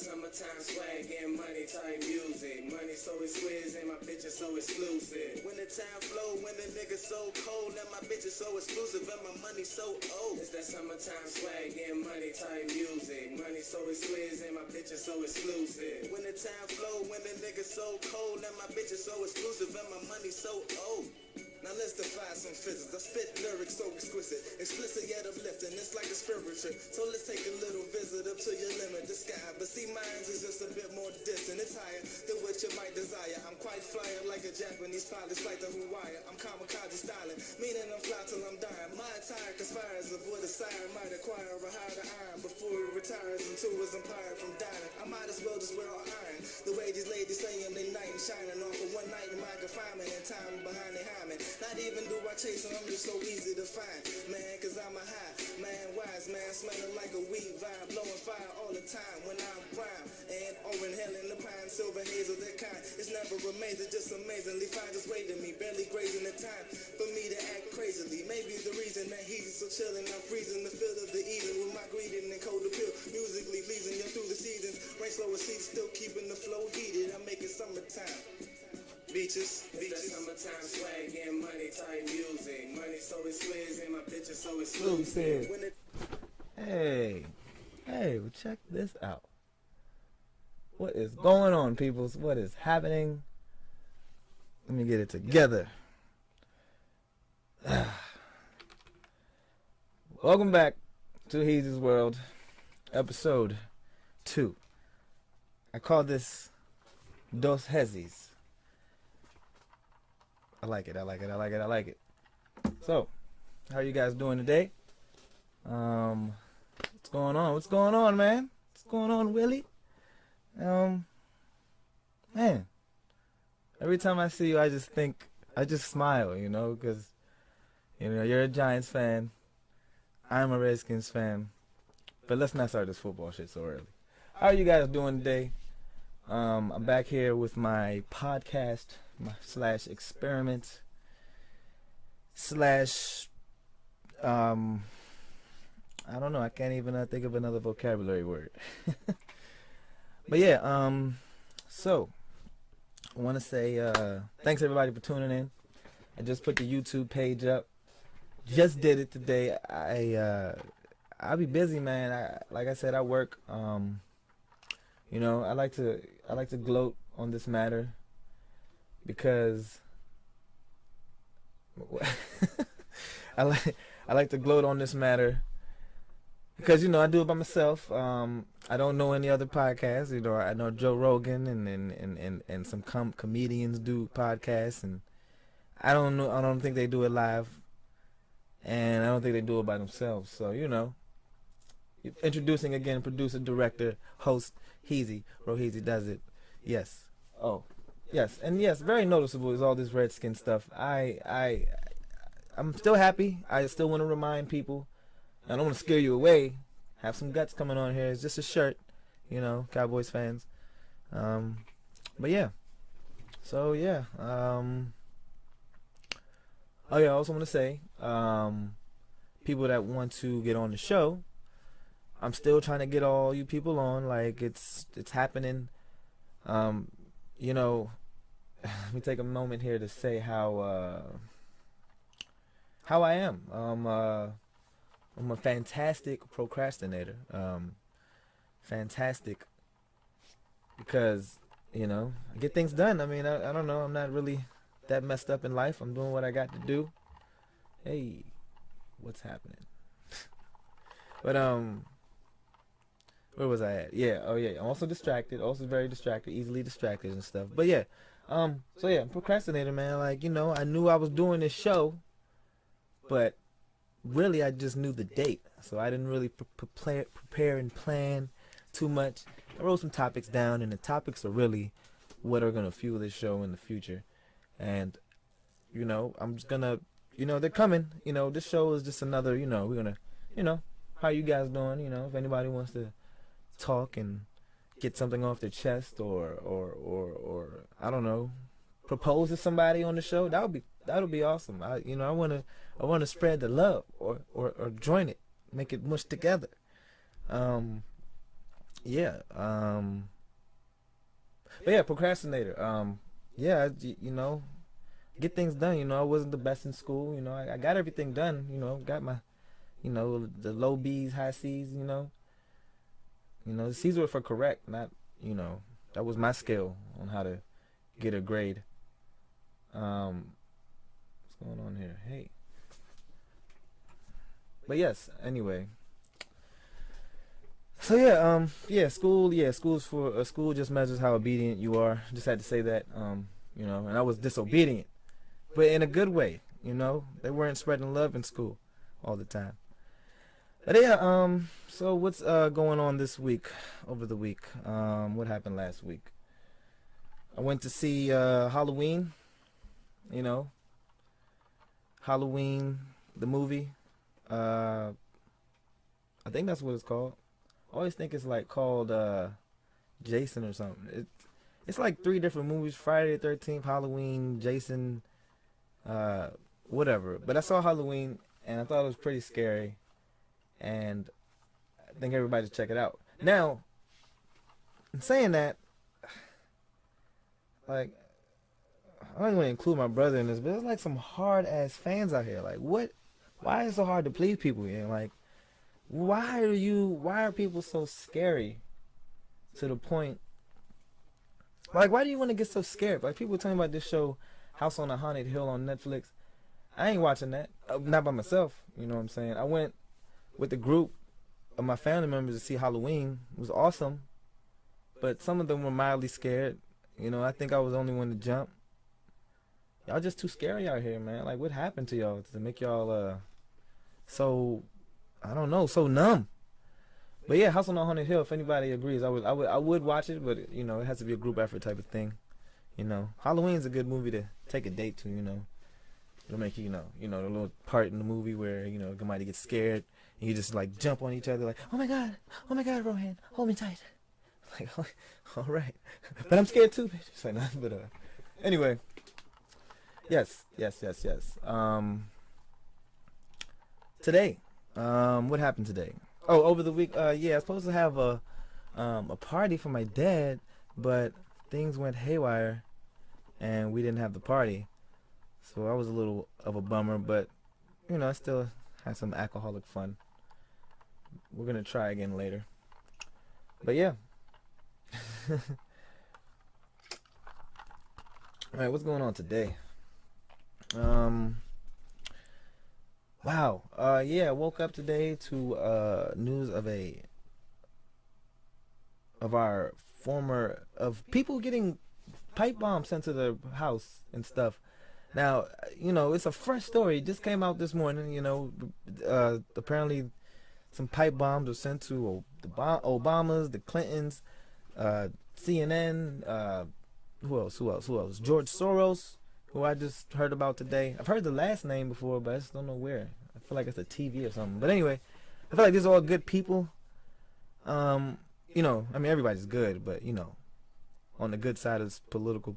summertime swag and money type music. Money so exquisite, my bitch is so exclusive. When the time flow, when the niggas so cold, and my bitch is so exclusive, and my money so old. It's that summertime swag and money type music. Money so exquisite, my bitch is so exclusive. When the time flow, when the niggas so cold, and my bitch is so exclusive, and my money so old. Now let's defy some physics. I spit lyrics so exquisite, explicit yet uplifting. It's like a spiritual. So let's take a little visit up to your limit, the sky. But see, mine is just a bit more distant. It's higher than what you might desire. I'm quite flyer like a Japanese pilot, like the Hawaii. I'm kamikaze styling, meaning I'm fly till I'm dying. My attire conspires of what a sire might acquire a higher iron before he retires into his empire from dying. I might as well just wear all iron. The way these ladies saying they knight and shining off of one night in my confinement and time behind their hymen. Not even do I chase them, I'm just so easy to find. Man, cause I'm a high man, wise man, smelling like a weed vibe, blowing fire all the time when I'm prime. And or inhaling the pine, silver haze of that kind. It's never amazing, just amazingly finds its way to me. Barely grazing the time for me to act crazily. Maybe the reason that he's so chillin', I'm freezing the feel of the evening with my greeting and cold appeal. Musically pleasing you through the seasons. Rain slower seats, still keeping the flow heated. I'm making summertime. Beaches. That summertime swag and money type music. Money so exquisite, my bitch is so exclusive. Hey, well check this out. What is going on, peoples? What is happening? Let me get it together. Welcome back to Hezzis World, episode 2. I call this Dos Hezzis. I like it. So, how are you guys doing today? What's going on? What's going on, man? What's going on, Willie? Man, every time I see you, I just smile, you know, because, you know, you're a Giants fan. I'm a Redskins fan. But let's not start this football shit so early. How are you guys doing today? I'm back here with my podcast, / experiment / I don't know, I can't even think of another vocabulary word. But yeah, so I want to say thanks everybody for tuning in. I just put the YouTube page up. Just did it today. I'll be busy, man. Like I said, I work. You know, I like to gloat on this matter because I like to gloat on this matter because, you know, I do it by myself. I don't know any other podcasts. You know, I know Joe Rogan and some comedians do podcasts, and I don't think they do it live, and I don't think they do it by themselves. So, you know, introducing again, producer, director, host, Heezy. Heezy does it. Yes. Oh, yes. And yes, very noticeable is all this Redskin stuff. I'm still happy. I still want to remind people. I don't want to scare you away. Have some guts coming on here. It's just a shirt, you know, Cowboys fans. But yeah. So yeah. Oh yeah, I also want to say, people that want to get on the show, I'm still trying to get all you people on. Like, it's happening. You know, let me take a moment here to say how I am. I'm a fantastic procrastinator. Fantastic because, you know, I get things done. I mean, I don't know. I'm not really that messed up in life. I'm doing what I got to do. Hey, what's happening? But where was I at? Yeah, oh yeah, I'm also distracted, also very distracted, easily distracted and stuff. But yeah, so yeah, I'm procrastinating, man. Like, you know, I knew I was doing this show, but really I just knew the date, so I didn't really prepare and plan too much. I wrote some topics down, and the topics are really what are gonna fuel this show in the future. And, you know, I'm just gonna, you know, they're coming. You know, this show is just another, you know, we're gonna, you know, how you guys doing? You know, if anybody wants to talk and get something off their chest, or I don't know, propose to somebody on the show, that'll be awesome. I want to spread the love or join it, make it mush together. yeah. But yeah, procrastinator. Yeah, get things done. I wasn't the best in school. I got everything done. Got my, the low B's, high C's. The C's were for correct, not, you know, that was my skill on how to get a grade. What's going on here? Hey. But yes, anyway. So school's for school just measures how obedient you are. Just had to say that, and I was disobedient, but in a good way. They weren't spreading love in school all the time. But yeah, so what's going on this week? Over the week, what happened last week? I went to see Halloween. Halloween, the movie. I think that's what it's called. I always think it's like called Jason or something. It's like 3 different movies: Friday the 13th, Halloween, Jason, whatever. But I saw Halloween and I thought it was pretty scary, and I think everybody should check it out. Now, in saying that, like, I don't even want to include my brother in this, but there's like some hard ass fans out here. Like, what? Why is it so hard to please people? Like, why are people so scary to the point? Like, why do you want to get so scared? Like, people telling me about this show, House on a Haunted Hill on Netflix. I ain't watching that. Not by myself. You know what I'm saying? I went with a group of my family members to see Halloween. It was awesome, but some of them were mildly scared. I think I was the only one to jump. Y'all just too scary out here, man. Like, what happened to y'all to make y'all so, I don't know, so numb? But yeah, House on a Haunted Hill. If anybody agrees, I would watch it, but it has to be a group effort type of thing. Halloween's a good movie to take a date to. It'll make you, the little part in the movie where somebody gets scared and you just like jump on each other like, oh my god, Rohan, hold me tight. Like, all right, but I'm scared too, bitch. It's like nothing but anyway. Yes. Today, what happened today? Oh, over the week, I was supposed to have a party for my dad, but things went haywire, and we didn't have the party. So I was a little of a bummer, but I still had some alcoholic fun. We're gonna try again later. But yeah. All right, what's going on today? Wow. I woke up today to news of people getting pipe bombs sent to their house and stuff. Now, it's a fresh story. It just came out this morning. Apparently some pipe bombs were sent to the Obamas, the Clintons, CNN, who else? George Soros, who I just heard about today. I've heard the last name before, but I just don't know where. I feel like it's a TV or something. But anyway, I feel like these are all good people. Everybody's good, but on the good side of this political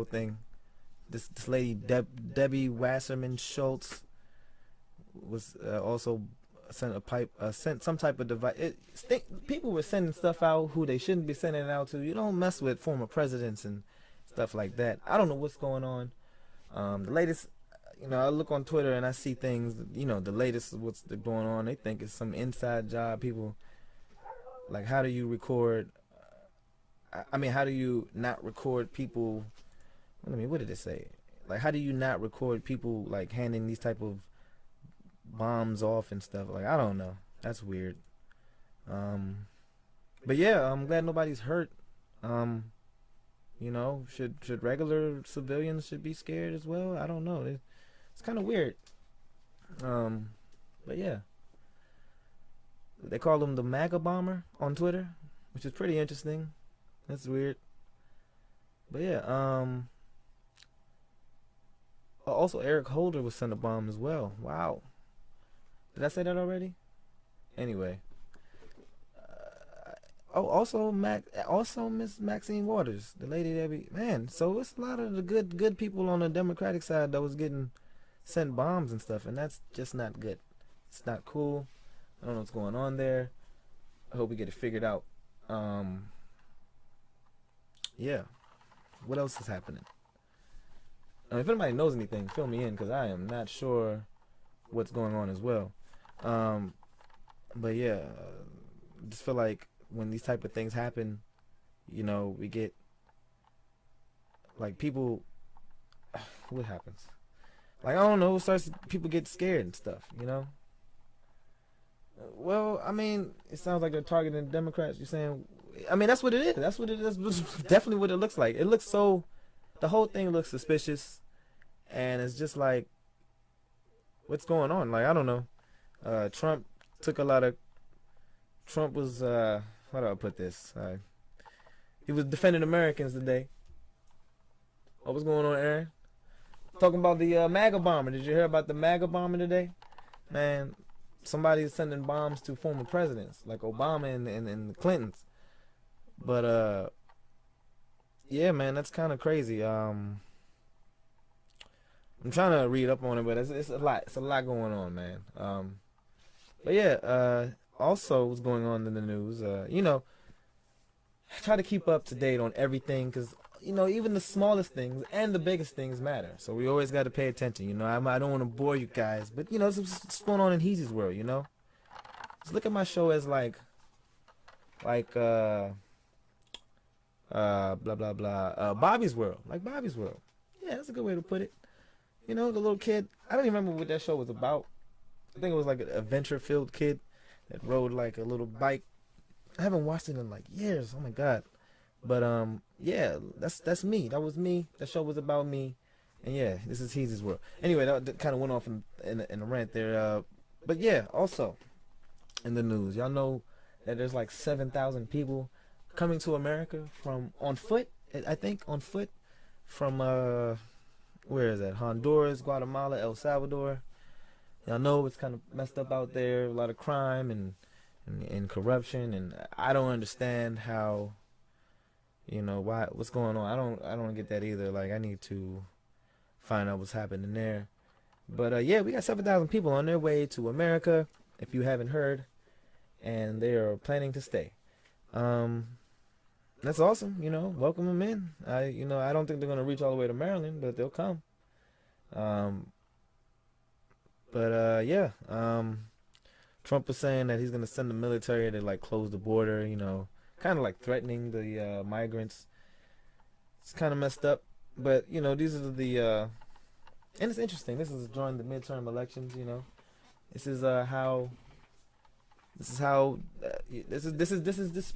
thing. This lady Debbie Wasserman Schultz was also sent some type of device. People were sending stuff out who they shouldn't be sending it out to. You don't mess with former presidents and stuff like that. I don't know what's going on. The latest, I look on Twitter and I see things. The latest what's going on. They think it's some inside job. People, like, how do you record? How do you not record people? What did it say? Like, how do you not record people like handing these type of bombs off and stuff? Like, I don't know. That's weird. But yeah, I'm glad nobody's hurt. Should regular civilians should be scared as well? I don't know. It's kind of weird. But yeah, they call him the MAGA bomber on Twitter, which is pretty interesting. That's weird. But yeah, also Eric Holder was sent a bomb as well. Wow. Did I say that already? Anyway. Also Miss Maxine Waters, the lady that so it's a lot of the good people on the Democratic side that was getting sent bombs and stuff, and that's just not good. It's not cool. I don't know what's going on there. I hope we get it figured out. Yeah. What else is happening? If anybody knows anything, fill me in, because I am not sure what's going on as well. But yeah, just feel like when these type of things happen, you know, we get like people. What happens? Like, I don't know. People get scared and stuff. You know. Well, I mean, it sounds like they're targeting Democrats. You're saying, I mean, that's what it is. That's what it is. That's definitely what it looks like. It looks so. The whole thing looks suspicious, and it's just like, what's going on? Like, I don't know. Trump took a lot of. Trump was how do I put this? He was defending Americans today. Oh, what's going on, Aaron? Talking about the MAGA bomber. Did you hear about the MAGA bomber today? Man, somebody's sending bombs to former presidents like Obama and the Clintons. But yeah, man, that's kind of crazy. I'm trying to read up on it, but it's a lot. It's a lot going on, man. But yeah, also what's going on in the news, you know, try to keep up to date on everything, because, you know, even the smallest things and the biggest things matter. So we always got to pay attention, you know. I don't want to bore you guys, but, you know, what's going on in Heezy's world, you know. Just look at my show as like blah, blah, blah, Bobby's World. Like Bobby's World. Yeah, that's a good way to put it. You know, the little kid, I don't even remember what that show was about. I think it was like an adventure-filled kid that rode like a little bike. I haven't watched it in like years. Oh my god. But yeah, that's me. That was me. That show was about me. And yeah, this is Hezzis' world. Anyway, that kind of went off in a rant there. But yeah, also in the news, y'all know that there's like 7,000 people coming to America from on foot. I think on foot from where is that? Honduras, Guatemala, El Salvador. Y'all know it's kind of messed up out there. A lot of crime and corruption, and I don't understand how, you know, what's going on. I don't get that either. Like, I need to find out what's happening there. But yeah, we got 7,000 people on their way to America, if you haven't heard, and they are planning to stay. That's awesome. You know, welcome them in. I don't think they're gonna reach all the way to Maryland, but they'll come. Yeah. Trump was saying that he's gonna send the military to like close the border. You know, kind of like threatening the migrants. It's kind of messed up, but you know, these are the and it's interesting. This is during the midterm elections. You know, this is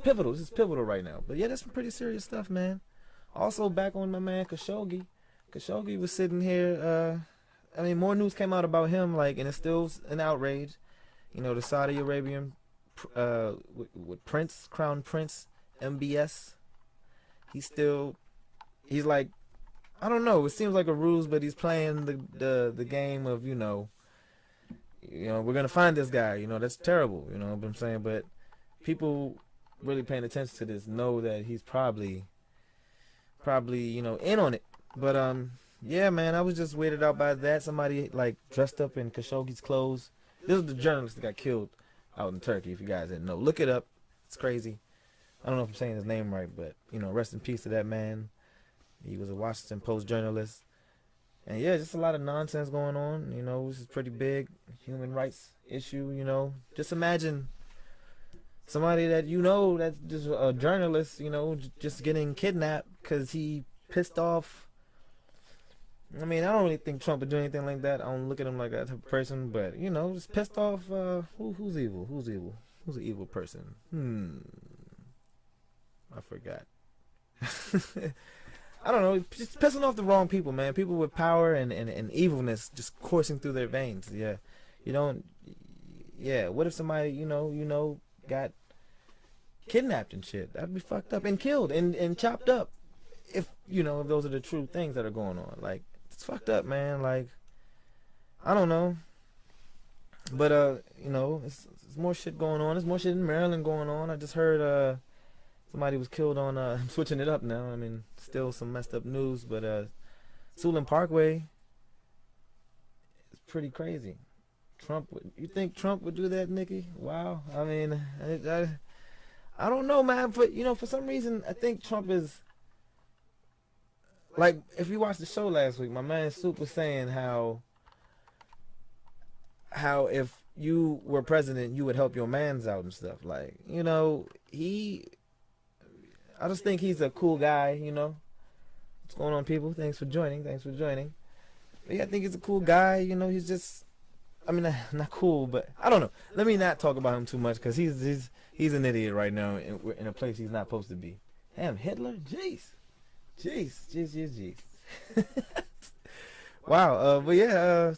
pivotal. This is pivotal right now. But yeah, that's some pretty serious stuff, man. Also, back on my man Khashoggi. Khashoggi was sitting here. I mean, more news came out about him, like, and it's still an outrage. You know, the Saudi Arabian with Crown Prince MBS. He's like, I don't know. It seems like a ruse, but he's playing the game of, you know, we're gonna find this guy. You know, that's terrible. You know what I'm saying? But people really paying attention to this know that he's probably you know, in on it. But yeah, man, I was just weirded out by that. Somebody like dressed up in Khashoggi's clothes. This is the journalist that got killed out in Turkey. If you guys didn't know, look it up. It's crazy. I don't know if I'm saying his name right, but you know, rest in peace to that man. He was a Washington Post journalist. And yeah, just a lot of nonsense going on. You know, this is pretty big human rights issue. You know, just imagine somebody that you know that's just a journalist. You know, just getting kidnapped because he pissed off. I mean, I don't really think Trump would do anything like that. I don't look at him like that type of person. But you know, just pissed off. Who's evil? Who's evil? Who's an evil person? I forgot. I don't know, just pissing off the wrong people, man. People with power and evilness just coursing through their veins. Yeah, you don't. Yeah, what if somebody you know got kidnapped and shit? That'd be fucked up and killed and chopped up. If you know, if those are the true things that are going on, like it's fucked up, man. Like I don't know, but you know, it's more shit going on. There's more shit in Maryland going on. I just heard somebody was killed on, I'm switching it up now. I mean, still some messed up news, but Suitland Parkway is pretty crazy. You think Trump would do that, Nikki? Wow. I mean, I don't know, man. But for some reason, I think Trump is like, if you watched the show last week, my man Soup was saying how if you were president, you would help your mans out and stuff. Like, I just think he's a cool guy. What's going on, people? Thanks for joining. But yeah, I think he's a cool guy. He's just, I mean, not cool, but I don't know. Let me not talk about him too much because he's an idiot right now in a place he's not supposed to be. Damn, Hitler? Jeez. Wow. But yeah,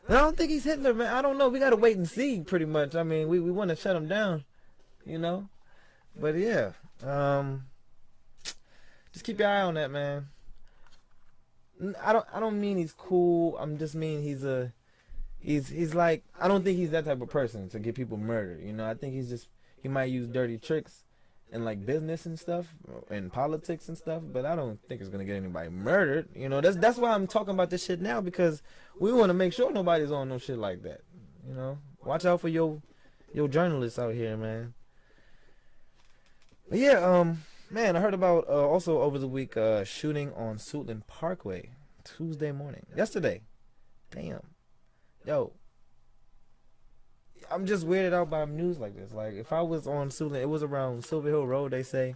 I don't think he's Hitler, man. I don't know. We gotta wait and see, pretty much. I mean, we want to shut him down, But yeah, just keep your eye on that, man. I don't mean he's cool. I'm just mean he's like, I don't think he's that type of person to get people murdered. I think he might use dirty tricks in like business and stuff and politics and stuff, but I don't think it's gonna get anybody murdered. That's why I'm talking about this shit now, because we want to make sure nobody's on no shit like that. Watch out for your journalists out here, man. But yeah, man, I heard about also over the week shooting on Suitland Parkway Tuesday morning. Yesterday. Damn. Yo. I'm just weirded out by news like this. Like, if I was on Suitland, it was around Silver Hill Road, they say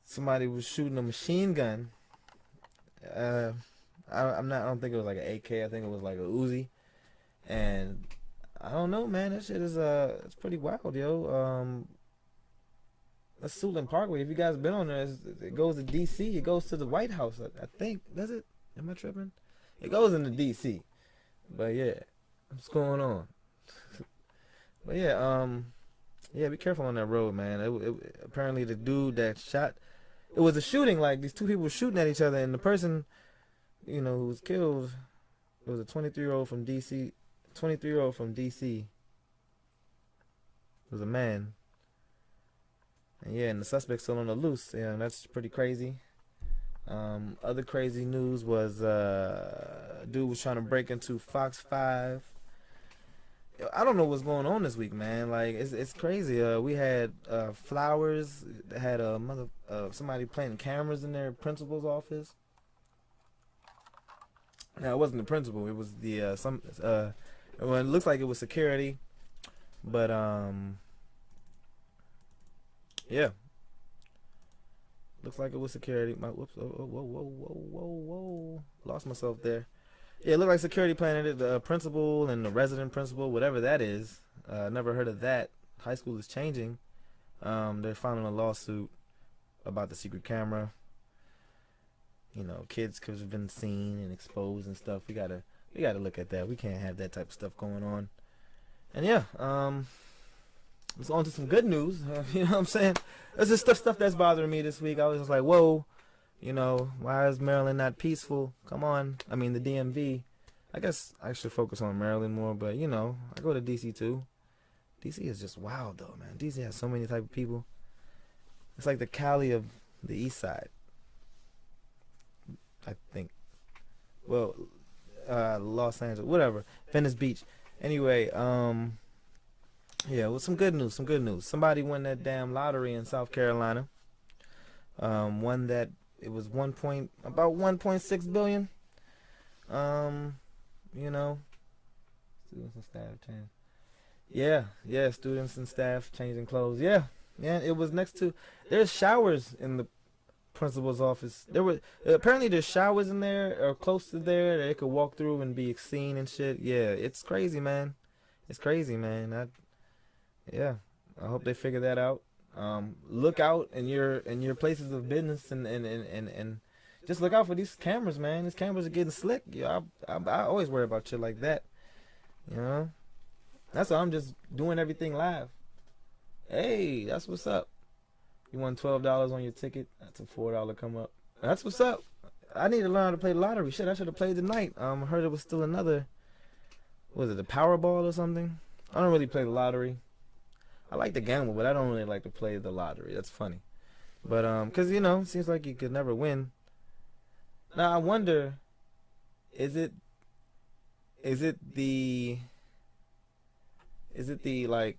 somebody was shooting a machine gun. I don't think it was like an AK. I think it was like a Uzi. And I don't know, man. That shit is it's pretty wild, yo. That's Suitland Parkway. If you guys been on there, it goes to DC. It goes to the White House. I think. Does it? Am I tripping? It goes into DC. But yeah, what's going on? But yeah, be careful on that road, man. Apparently the dude that shot, it was a shooting. Like, these two people were shooting at each other, and the person, who was killed, it was a 23-year-old from DC. 23-year-old from DC. It was a man. And yeah, and the suspect's still on the loose. Yeah, that's pretty crazy. Other crazy news was a dude was trying to break into Fox 5. I don't know what's going on this week, man. Like, it's crazy. We had Flowers that had somebody playing cameras in their principal's office. Now, it wasn't the principal. It was the well, it looks like it was security, but yeah, looks like it was security. Whoops! Whoa! Lost myself there. Yeah, it looked like security planted it. The principal and the resident principal, whatever that is. Never heard of that. High school is changing. They're filing a lawsuit about the secret camera. Kids could have been seen and exposed and stuff. We gotta look at that. We can't have that type of stuff going on. And yeah, let's on to some good news. You know what I'm saying? There's just stuff that's bothering me this week. I was just like, whoa. Why is Maryland not peaceful? Come on. I mean, the DMV. I guess I should focus on Maryland more, but, I go to DC too. DC is just wild, though, man. DC has so many type of people. It's like the Cali of the East Side, I think. Well, Los Angeles, whatever. Venice Beach. Anyway, yeah, well, some good news. Somebody won that damn lottery in South Carolina. Won that. It was about 1.6 billion. Students and staff change. Yeah, students and staff changing clothes. Yeah, it was next to. There's showers in the principal's office. Apparently there's showers in there or close to there that they could walk through and be seen and shit. Yeah, it's crazy, man. I hope they figure that out. Look out in your places of business and just look out for these cameras, man. These cameras are getting slick. I always worry about shit like that. That's why I'm just doing everything live. Hey, that's what's up. You won $12 on your ticket. That's a $4 come up. That's what's up. I need to learn how to play the lottery. Shit, I should have played tonight. I heard it was still another. Was it the Powerball or something? I don't really play the lottery. I like to gamble, but I don't really like to play the lottery. That's funny. But, because, it seems like you could never win. Now, I wonder, is it the, like,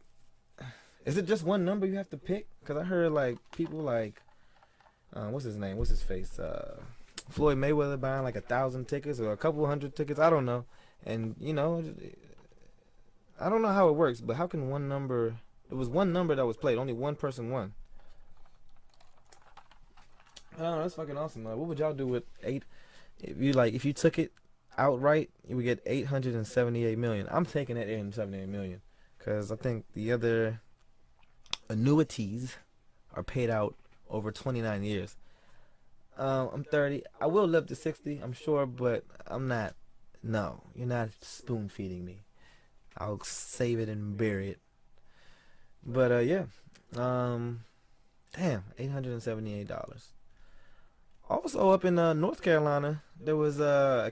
Is it just one number you have to pick? Because I heard like people like, what's his name? What's his face? Floyd Mayweather buying like 1,000 tickets or a couple hundred tickets. I don't know. And you know, I don't know how it works, but how can one number? It was one number that was played. Only one person won. I don't know. That's fucking awesome. What would y'all do with eight? If you took it outright, you would get 878 million. I'm taking that 878 million because I think the other annuities are paid out over 29 years. I'm 30. I will live to 60, I'm sure, but I'm not. No, you're not spoon feeding me. I'll save it and bury it. But yeah. Damn, $878. Also up in North Carolina, there was a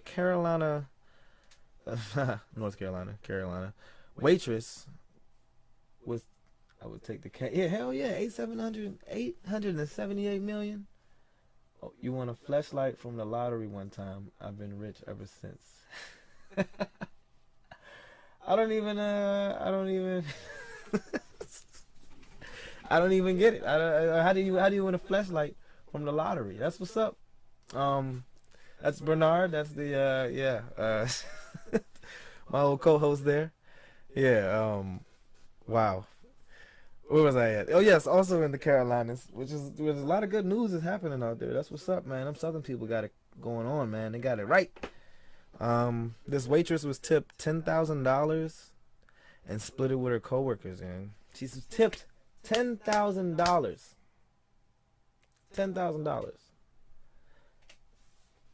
North Carolina waitress was, I would take the cat. Yeah, hell yeah, 878 million. Oh, you won a flashlight from the lottery one time. I've been rich ever since. I don't even I don't even get it. How do you win a flashlight from the lottery? That's what's up. That's Bernard. That's the my old co-host there. Yeah. Wow. Where was I at? Oh yes, also in the Carolinas, which is there's a lot of good news is happening out there. That's what's up, man. Them Southern people got it going on, man. They got it right. This waitress was tipped $10,000 and split it with her coworkers, and she's tipped $10,000. $10,000.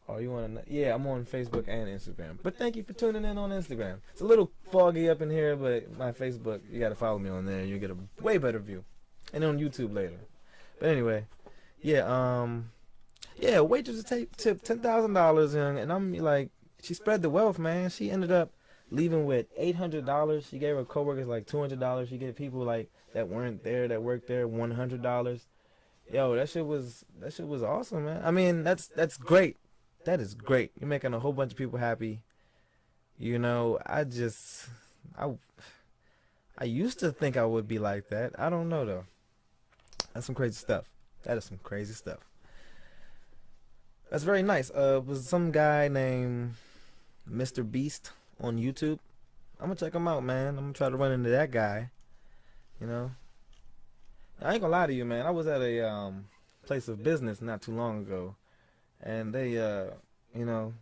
Oh, you want to know? Yeah, I'm on Facebook and Instagram. But thank you for tuning in on Instagram. It's a little foggy up in here, but my Facebook, you got to follow me on there. You'll get a way better view. And on YouTube later. But anyway, yeah, waitress tipped $10,000, and I'm like, she spread the wealth, man. She ended up leaving with $800. She gave her coworkers like $200. She gave people like that weren't there, that worked there, $100. Yo, that shit was awesome, man. I mean, that's great. That is great. You're making a whole bunch of people happy. You know, I used to think I would be like that. I don't know though. That's some crazy stuff. That is some crazy stuff. That's very nice. It was some guy named Mr. Beast on YouTube. I'm gonna check him out, man. I'm gonna try to run into that guy. You know, I ain't gonna lie to you, man. I was at a place of business not too long ago, and they, you know,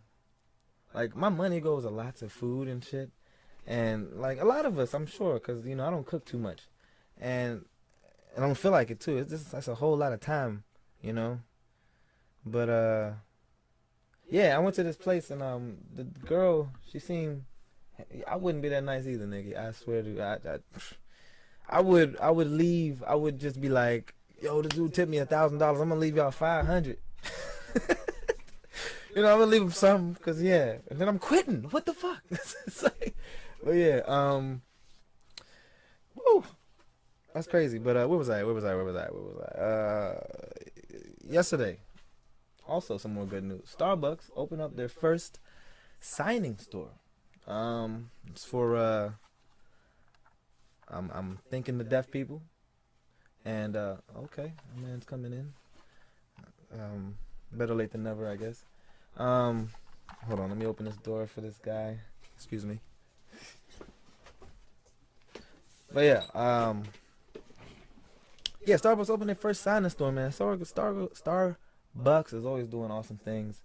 like my money goes a lot to food and shit, and like a lot of us, I'm sure, cause you know I don't cook too much, and I don't feel like it too. It's just that's a whole lot of time, you know. But yeah, I went to this place and the girl, she seemed, I wouldn't be that nice either, nigga. I swear to God, I would leave. I would just be like, yo, this dude tipped me $1,000. I'm gonna leave y'all 500. You know, I'm gonna leave him something, cause yeah, and then I'm quitting. What the fuck? It's like, but yeah, woo, that's crazy. But where was I? Yesterday, also some more good news. Starbucks opened up their first signing store. It's for I'm thinking the deaf people. And okay, a man's coming in. Better late than never, I guess. Hold on, let me open this door for this guy. Excuse me. But yeah, yeah, Starbucks opened their first signing store, man. Starbucks is always doing awesome things.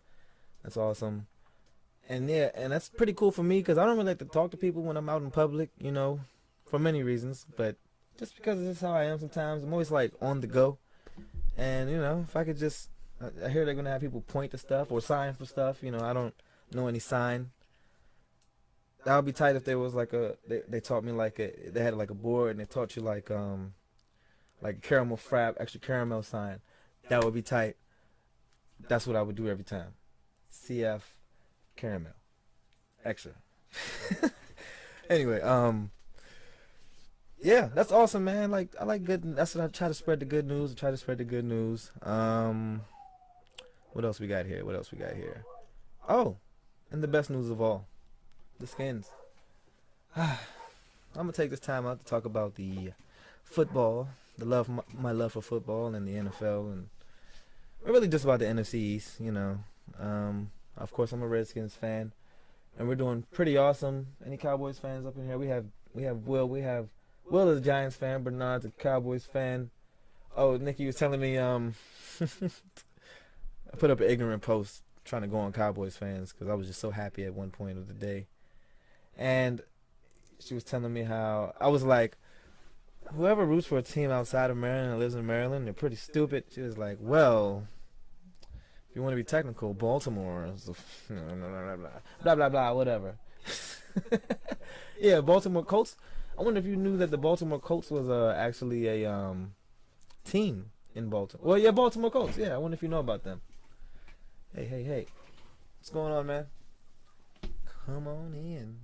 That's awesome. And yeah, and that's pretty cool for me because I don't really like to talk to people when I'm out in public, you know, for many reasons. But just because this is how I am sometimes, I'm always like on the go. And, you know, if I could just, I hear they're going to have people point to stuff or sign for stuff. You know, I don't know any sign. That would be tight if there was like they taught me like they had like a board and they taught you like caramel frap, extra caramel sign. That would be tight. That's what I would do every time. CF caramel. Extra. Anyway, yeah, that's awesome, man. Like I like good. That's what I try to spread the good news. What else we got here? Oh, and the best news of all, the skins. I'm gonna take this time out to talk about the football, my love for football and the NFL, and really just about the NFC East. Of course, I'm a Redskins fan, and we're doing pretty awesome. Any Cowboys fans up in here? We have Will. Will is a Giants fan. Bernard's a Cowboys fan. Oh, Nikki was telling me I put up an ignorant post trying to go on Cowboys fans because I was just so happy at one point of the day, and she was telling me how I was like, whoever roots for a team outside of Maryland and lives in Maryland, they're pretty stupid. She was like, well, if you want to be technical, Baltimore, blah, blah, blah, whatever. Yeah, Baltimore Colts. I wonder if you knew that the Baltimore Colts was actually a team in Baltimore. Well, yeah, Baltimore Colts. Yeah, I wonder if you know about them. Hey. What's going on, man? Come on in.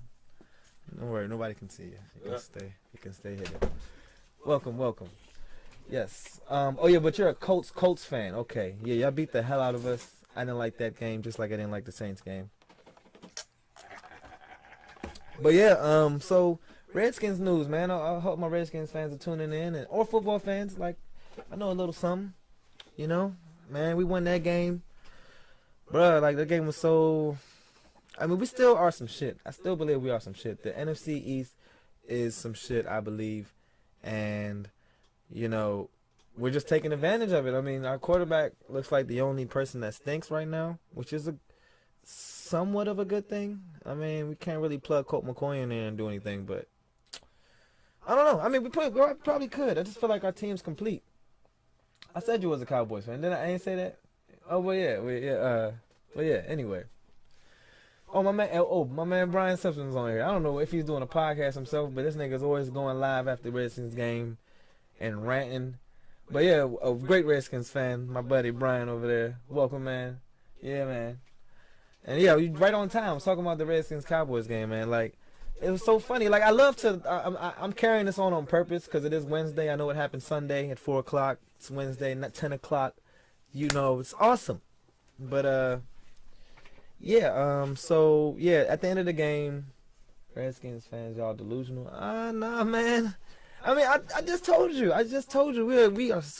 Don't worry, nobody can see you. You can stay hidden. Welcome. Yes. Oh yeah, but you're a Colts fan. Okay. Yeah, y'all beat the hell out of us. I didn't like that game, just like I didn't like the Saints game. But yeah, so Redskins news, man. I hope my Redskins fans are tuning in, or football fans. Like, I know a little something. Man, we won that game, bruh. Like, that game was so. I mean, we still are some shit. I still believe we are some shit. The NFC East is some shit, I believe. And, we're just taking advantage of it. I mean, our quarterback looks like the only person that stinks right now, which is somewhat of a good thing. I mean, we can't really plug Colt McCoy in there and do anything, but I don't know. I mean, we probably could. I just feel like our team's complete. I said you was a Cowboys fan. Didn't I ain't say that? Oh, well, yeah. Anyway. Oh, my man Brian Simpson's on here. I don't know if he's doing a podcast himself, but this nigga's always going live after the Redskins game and ranting. But yeah, a great Redskins fan, my buddy Brian over there. Welcome, man. Yeah, man. And yeah, right on time. I was talking about the Redskins Cowboys game, man. Like, it was so funny. Like, I love to. I'm carrying this on purpose because it is Wednesday. I know it happened Sunday at 4 o'clock. It's Wednesday, not 10 o'clock. It's awesome. But yeah. So yeah, at the end of the game, Redskins fans, y'all delusional. Nah, man. I mean, I just told you.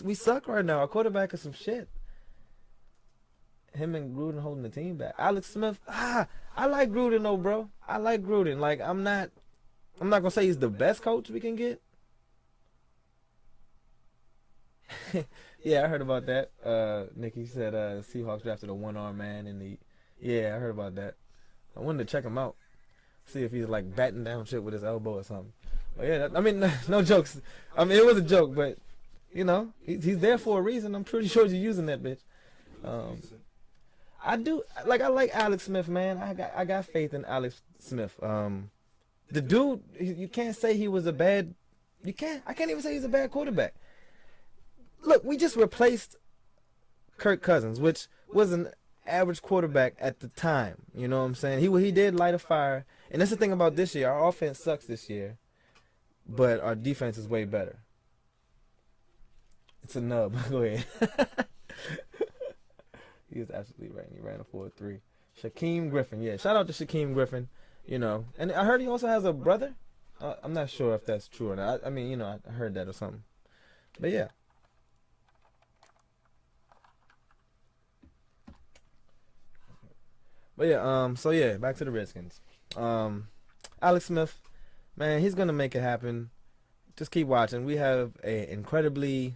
We suck right now. Our quarterback is some shit. Him and Gruden holding the team back. Alex Smith, I like Gruden though, bro. I like Gruden. Like, I'm not gonna say he's the best coach we can get. Yeah, I heard about that. Nikki said Seahawks drafted a one-arm man yeah, I heard about that. I wanted to check him out, see if he's like batting down shit with his elbow or something. But yeah, I mean, no jokes. I mean, it was a joke, but he's there for a reason. I'm pretty sure you're using that bitch. I like Alex Smith, man. I got faith in Alex Smith. The dude, you can't say he was a bad. I can't even say he's a bad quarterback. Look, we just replaced Kirk Cousins, which was an average quarterback at the time. You know what I'm saying? He did light a fire, and that's the thing about this year. Our offense sucks this year, but our defense is way better. It's a nub. Go ahead. He is absolutely right. He ran a 4.3. Shaquem Griffin. Yeah, shout out to Shaquem Griffin. And I heard he also has a brother. I'm not sure if that's true or not. I mean, I heard that or something. But yeah. So yeah, back to the Redskins. Alex Smith, man, he's gonna make it happen. Just keep watching. We have a incredibly,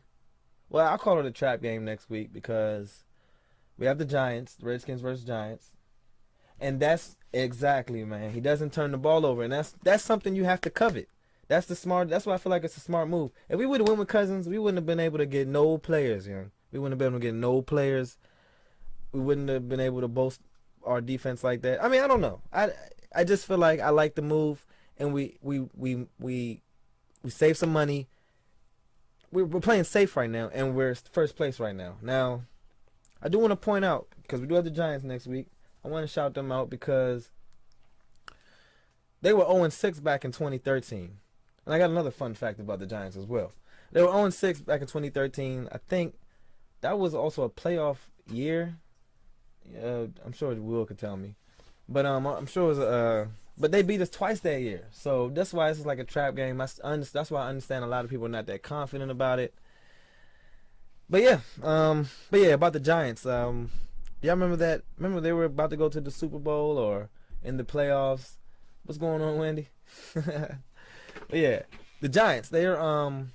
well, I'll call it a trap game next week because we have the Giants, the Redskins versus Giants. And that's exactly, man. He doesn't turn the ball over, and that's something you have to covet. That's why I feel like it's a smart move. If we would have won with Cousins, we wouldn't have been able to get no players, We wouldn't have been able to get no players. We wouldn't have been able to boast our defense like that. I mean, I don't know. I just feel like I like the move, and we save some money. We're playing safe right now, and we're first place right now. Now, I do want to point out, because we do have the Giants next week, I want to shout them out because they were 0-6 back in 2013. And I got another fun fact about the Giants as well. They were 0-6 back in 2013. I think that was also a playoff year. I'm sure Will could tell me. But I'm sure it was But they beat us twice that year, so that's why it's like a trap game. That's why I understand a lot of people are not that confident about it. But yeah, about the Giants. Y'all remember that? Remember they were about to go to the Super Bowl or in the playoffs? What's going on, Wendy? But yeah, the Giants. They're you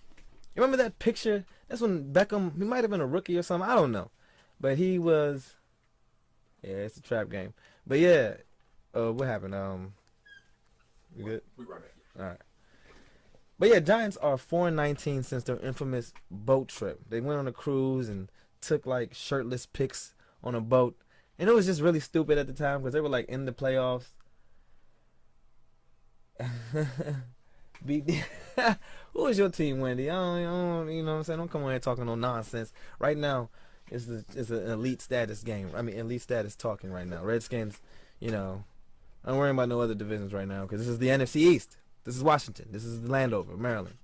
remember that picture? That's when Beckham. He might have been a rookie or something. I don't know, but he was. Yeah, it's a trap game. But yeah, what happened? You good? We right back. All right. But yeah, Giants are 4-19 since their infamous boat trip. They went on a cruise and took like shirtless pics on a boat, and it was just really stupid at the time because they were like in the playoffs. Who was your team, Wendy? I don't, you know what I'm saying? Don't come on here talking no nonsense. Right now, it's an elite status game. I mean, elite status talking right now. Redskins, you know, I'm worrying about no other divisions right now because this is the NFC East. This is Washington. This is Landover, Maryland.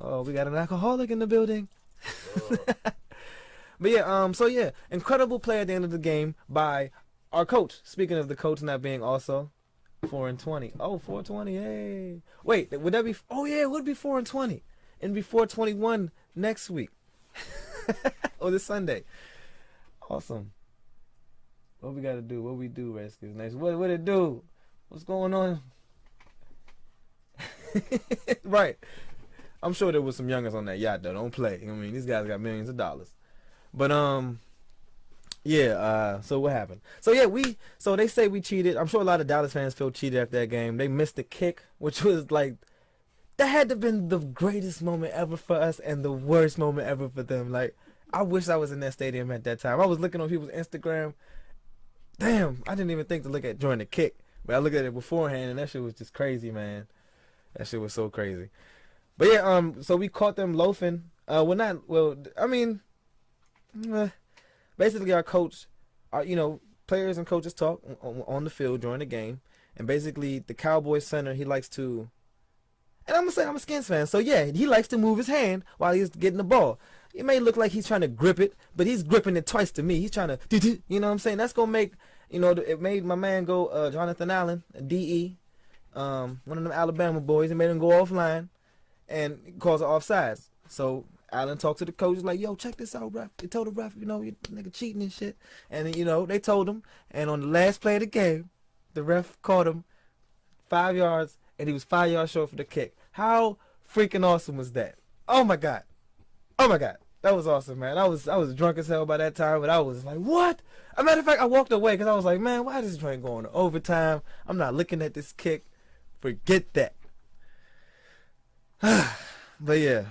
Oh, we got an alcoholic in the building. But yeah, so yeah, incredible play at the end of the game by our coach. Speaking of the coach not being also 4-20. Oh, 4-20, hey. Wait, would that be? Oh yeah, it would be 4-20, and be 4-21 next week or this Sunday. Awesome. What we gotta do? What we do, Redskins? Next, what it do? What's going on? Right. I'm sure there was some youngers on that yacht though. Don't play. I mean, these guys got millions of dollars. But yeah. So what happened? So yeah, so they say we cheated. I'm sure a lot of Dallas fans feel cheated after that game. They missed the kick, which was like that had to have been the greatest moment ever for us and the worst moment ever for them. Like I wish I was in that stadium at that time. I was looking on people's Instagram. Damn, I didn't even think to look at during the kick, but I looked at it beforehand, and that shit was just crazy, man. That shit was so crazy. But yeah, so we caught them loafing. Basically our coach, players and coaches talk on the field during the game, and basically the Cowboys center, he likes to, and I'm gonna say I'm a Skins fan, so yeah, he likes to move his hand while he's getting the ball. It may look like he's trying to grip it, but he's gripping it twice to me. He's trying to, you know what I'm saying? That's gonna make, it made my man go, Jonathan Allen, DE, one of them Alabama boys, and made him go offline and cause an offsides. So Allen talked to the coach, like, yo, check this out, ref. They told the ref, you nigga cheating and shit. And they told him. And on the last play of the game, the ref caught him 5 yards, and he was 5 yards short for the kick. How freaking awesome was that? Oh my god, that was awesome, man. I was drunk as hell by that time, but I was like, what? As a matter of fact, I walked away because I was like, man, why is this train going to overtime? I'm not looking at this kick. Forget that. But yeah,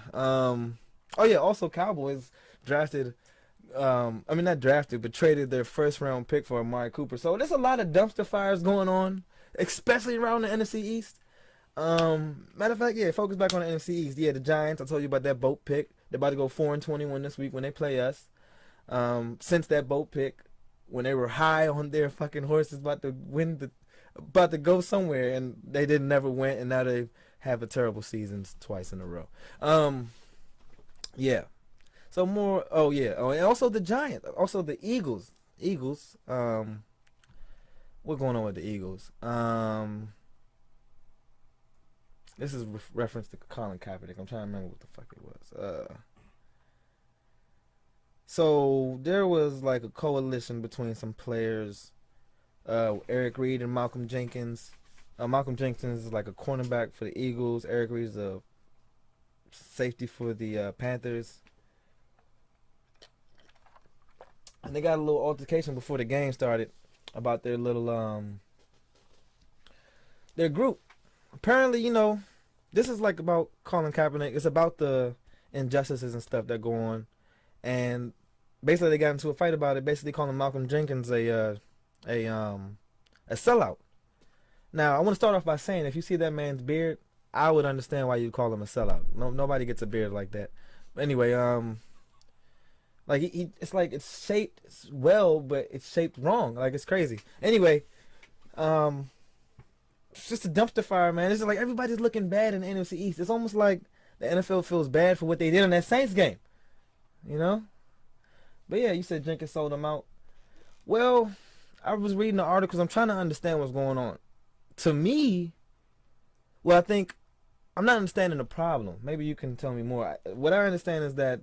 also Cowboys drafted, not drafted, but traded their first round pick for Amari Cooper. So there's a lot of dumpster fires going on, especially around the NFC East. Matter of fact, yeah, focus back on the NFC East. Yeah, the Giants, I told you about that boat pick. They're about to go 4-21 this week when they play us. Since that boat pick, when they were high on their fucking horses about to go somewhere, and they never went, and now they have a terrible season twice in a row. Yeah. So more. Oh yeah. Oh, and also the Giants. Also the Eagles. What's going on with the Eagles? This is reference to Colin Kaepernick. I'm trying to remember what the fuck it was. So there was like a coalition between some players, Eric Reed and Malcolm Jenkins. Malcolm Jenkins is like a cornerback for the Eagles. Eric Reed is a safety for the Panthers. And they got a little altercation before the game started about their little their group. Apparently, this is like about Colin Kaepernick. It's about the injustices and stuff that go on. And basically they got into a fight about it, basically calling Malcolm Jenkins a sellout. Now, I want to start off by saying, if you see that man's beard, I would understand why you call him a sellout. Nobody gets a beard like that. But anyway, like it's like it's shaped well, but it's shaped wrong. Like it's crazy. Anyway, it's just a dumpster fire, man. It's just like everybody's looking bad in the NFC East. It's almost like the NFL feels bad for what they did in that Saints game. But yeah, you said Jenkins sold them out. Well, I was reading the articles. I'm trying to understand what's going on. to me, well, I think I'm not understanding the problem. Maybe you can tell me more. What I understand is that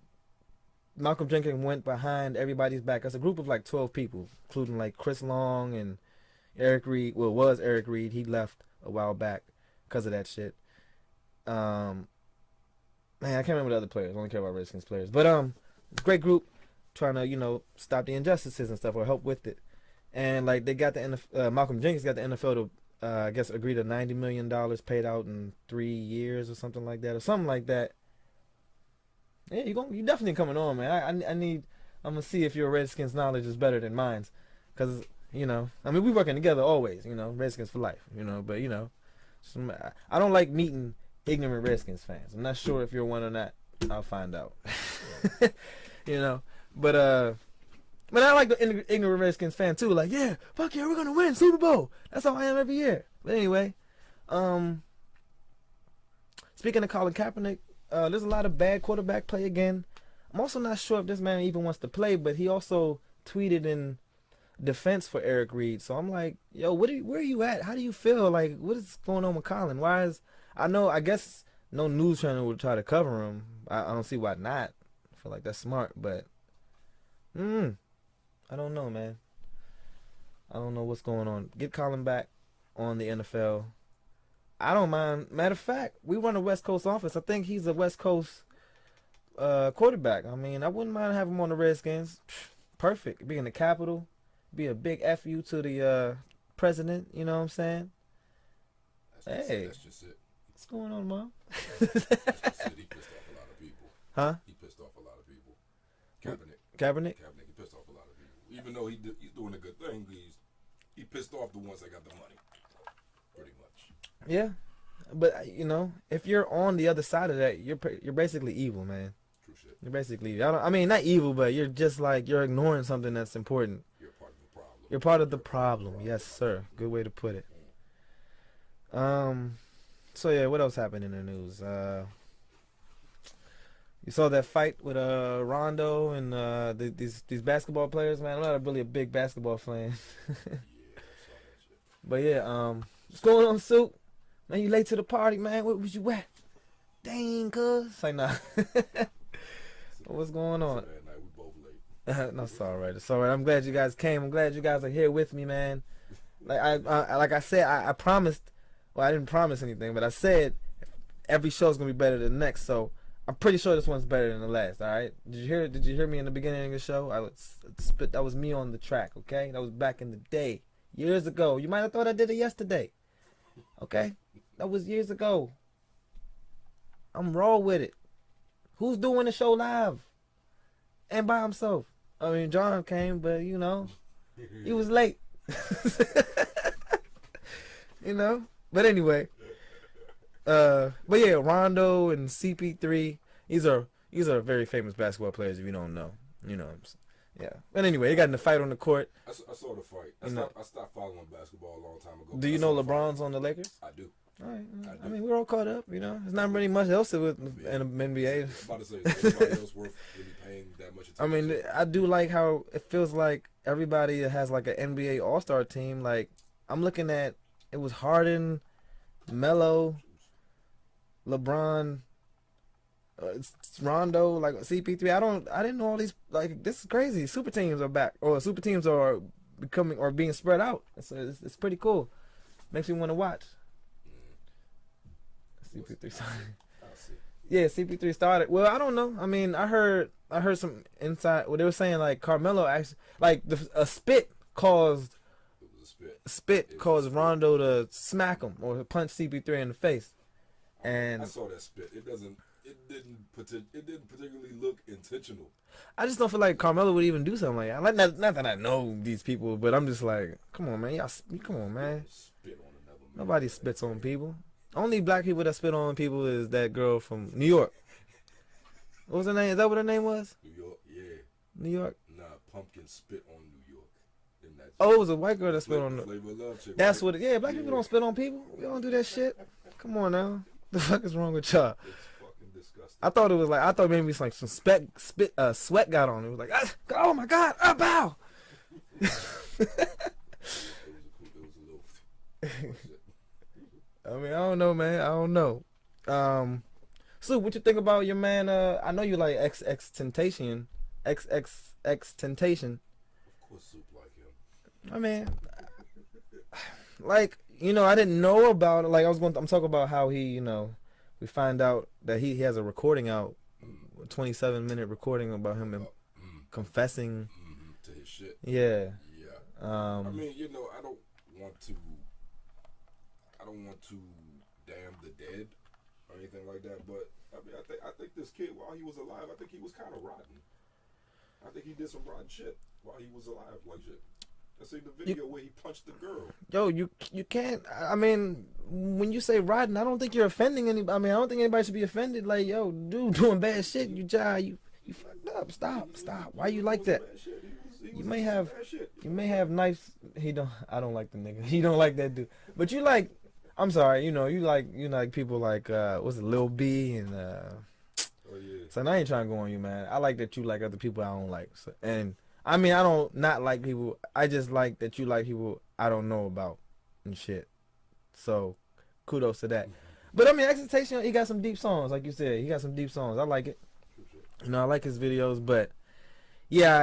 Malcolm Jenkins went behind everybody's back. That's a group of like 12 people, including like Chris Long and Eric Reed. Well, it was Eric Reed. He left a while back because of that shit. Man, I can't remember the other players. I only care about Redskins players. But great group trying to stop the injustices and stuff or help with it. And like they got the Malcolm Jenkins got the NFL to I guess agreed to $90 million paid out in 3 years or something like that. Yeah, you definitely coming on, man. I'm gonna see if your Redskins knowledge is better than mine's, cause I mean we working together always, Redskins for life, but I don't like meeting ignorant Redskins fans. I'm not sure if you're one or not. I'll find out. But I like the ignorant Redskins fan too. Like, yeah, fuck yeah, we're gonna win Super Bowl. That's how I am every year. But anyway, speaking of Colin Kaepernick, there's a lot of bad quarterback play again. I'm also not sure if this man even wants to play, but he also tweeted in defense for Eric Reed. So I'm like, yo, where are you at? How do you feel? Like, what is going on with Colin? I guess no news channel would try to cover him. I don't see why not. I feel like that's smart, but I don't know, man. I don't know what's going on. Get Colin back on the NFL. I don't mind. Matter of fact, we run a West Coast office. I think he's a West Coast quarterback. I mean, I wouldn't mind having him on the Redskins. Perfect. Be in the Capitol. Be a big FU to the president. You know what I'm saying? That's just it. What's going on, Mom? That's just it. He pissed off a lot of people. Huh? He pissed off a lot of people. Kaepernick. Kaepernick? He pissed off a lot of people. Even though he's doing a good thing, he pissed off the ones that got the money. Pretty much. Yeah, but if you're on the other side of that, you're basically evil, man. True shit. You're basically evil. I mean, not evil, but you're just like you're ignoring something that's important. You're part of the problem. You're part of the problem. Yes, sir. Good way to put it. So yeah, what else happened in the news? You saw that fight with Rondo and these basketball players, man. I'm not really a big basketball fan. Yeah, I saw that shit. But yeah, what's going on, Suit? Man, you late to the party, man. Where was you at? Dang, cuz. Like, nah. What's going on? That night we both late. No, it's all right. It's all right. I'm glad you guys came. I'm glad you guys are here with me, man. Like I said, I promised. Well, I didn't promise anything, but I said every show's gonna be better than the next. So I'm pretty sure this one's better than the last. All right? Did you hear me in the beginning of the show? That was me on the track. Okay, that was back in the day, years ago. You might have thought I did it yesterday. Okay, that was years ago. I'm raw with it. Who's doing the show live and by himself? I mean, John came, but he was late. But anyway, but yeah, Rondo and CP3, these are very famous basketball players. If you don't know, yeah. But anyway, they got in the fight on the court. I saw the fight. I stopped following basketball a long time ago. Do you know LeBron's on the Lakers? I do. All right. I mean, we're all caught up. There's not really much else in the NBA. I was about to say, is anybody else worth really paying that much attention? I mean, I do like how it feels like everybody has like an NBA All-Star team. Like, I'm looking at, it was Harden, Melo, LeBron, Rondo, like CP3. I didn't know all these. Like, this is crazy. Super teams are back, or super teams are becoming or being spread out. It's pretty cool. Makes me want to watch. CP3 started. Yeah, CP3 started. Well, I don't know. I mean, I heard some inside. Well, they were saying like Carmelo actually, like a spit caused. It was a spit caused Rondo to smack him or punch CP3 in the face. And I saw that spit. It didn't particularly look intentional. I just don't feel like Carmelo would even do something like that. Like, not that I know these people, but I'm just like, come on, man. Come on, man. Spit on another man. Nobody spits on people. Only black people that spit on people is that girl from New York. What was her name? Is that what her name was? New York, yeah. New York? Nah, Pumpkin spit on New York. Oh, it was a white girl that spit on Flavor of Love chick. That's right? what black people don't spit on people. We don't do that shit. Come on now. The fuck is wrong with y'all? It's fucking disgusting. I thought maybe it's like some sweat got on it. It was like, oh my God, bow. It was a little. mean, I don't know, man. I don't know. So what you think about your man? I know you like XX Temptation, XXX Temptation. Of course, Soup like him. I mean, like, you know, I didn't know about it. Like, I'm talking about how he, you know, we find out that he has a recording out, a 27-minute recording about him confessing to his shit. Yeah. Yeah. I mean, you know, I don't want to damn the dead or anything like that, but I mean, I think this kid, while he was alive, I think he was kind of rotten. I think he did some rotten shit while he was alive, like shit. I see the video where he punched the girl. Yo, you can't. I mean, when you say rotten, I don't think you're offending anybody. I mean, I don't think anybody should be offended. Like, yo, dude, doing bad shit. You fucked up. Stop. Why you like that? You may have nice. I don't like the nigga. He don't like that dude. But you like. I'm sorry. You know, you like people like what's it, Lil B and Oh yeah. So I ain't trying to go on you, man. I like that you like other people I don't like. So, and I mean, I don't not like people. I just like that you like people I don't know about and shit. So, kudos to that. But I mean, Expectation, he got some deep songs, like you said. He got some deep songs. I like it. You know, I like his videos, but yeah,